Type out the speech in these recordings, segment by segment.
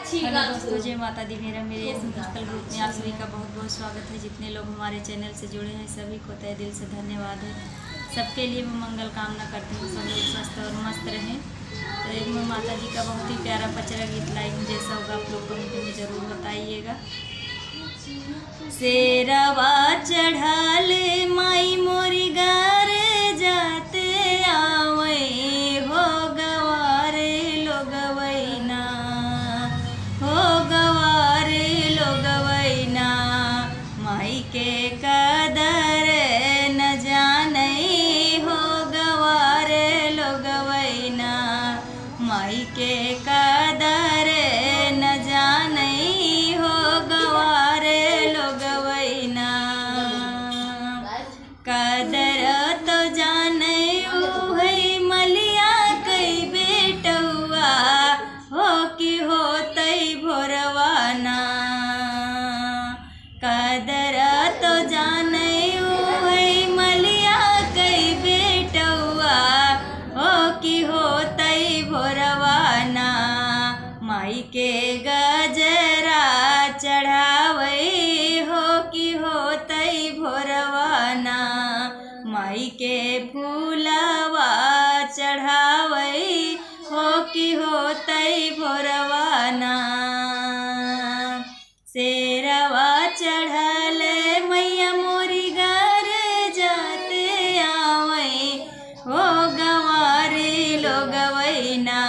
Hello दोस्तों, जय माता दी। मेरे संकल्प ग्रुप में आप सभी का बहुत बहुत स्वागत है। जितने लोग हमारे चैनल से जुड़े हैं सभी को तहे दिल से धन्यवाद है। सबके लिए मैं मंगल कामना करती हूँ, सब लोग स्वस्थ और मस्त रहें। तो एक मैं माता जी का बहुत ही प्यारा पचरा गीत लाई हूँ, जैसा होगा आप लोग कमेंट में ज़रूर बताइएगा। शेरवा चढ़ाले माई मोरी गार जाते आवे हो गवारे लोगवैना, हो गवारे लोगवैना। माई के कदर न जाने हो गवारे लोगवैना, माई के कदर न जाने हो गवारे लोगवैना। कदर तो जाने है मलिया कई बेटुआ हो कि होतई भोरवाना। कदर तो जाने है मलिया कई बेटुआ हो कि होतई भोरवाना। माई के गजरा चढ़ावे हो कि होतई भोरवाना, माई के फूलवा चढ़ावे हो कि होतई भोरवाना। शेरवा चढ़ले मैया मोरी घर जाते आवे हो गवारे लोगवैना,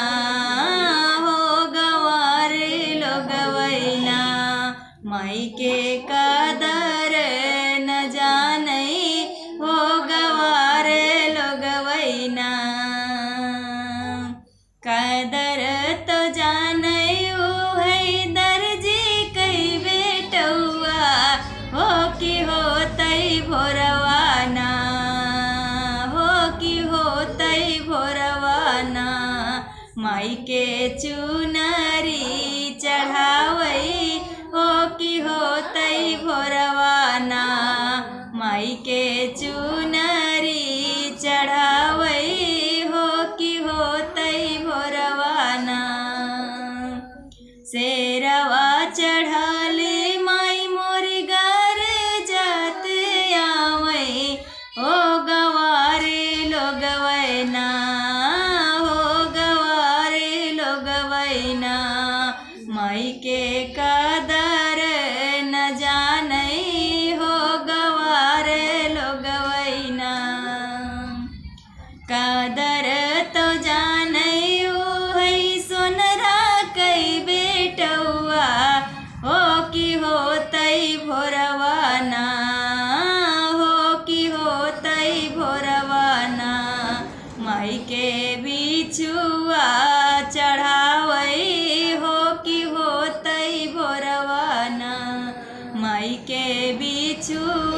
हो गवारे लोगवैना। माई के कदर न जाने हो गवारे लोगवैना। कदर तो जाने है दर्जी कई बेटुआ हो कि होतई भोरवाना, हो कि होतई भोरवाना। माई के चुनरी चढ़ावई हो कि होतई भोरवाना, माई के चुनरी चढ़ावई हो कि होतई भोरवाना। शेरवा चढ़ाले माई मोरी घर जाते आवे हो गवारे लोगवैना, हो गवारे लोगवैना। माई के कदर न जाने हो गवारे लोगवैना। कदर तो जाने है सोनरा कई बेटुआ हो कि होतई भोरवाना, हो कि होतई भोरवाना। माई के बिछुआ चढ़ावई हो कि होतई भोरवाना, माई के बिछुआ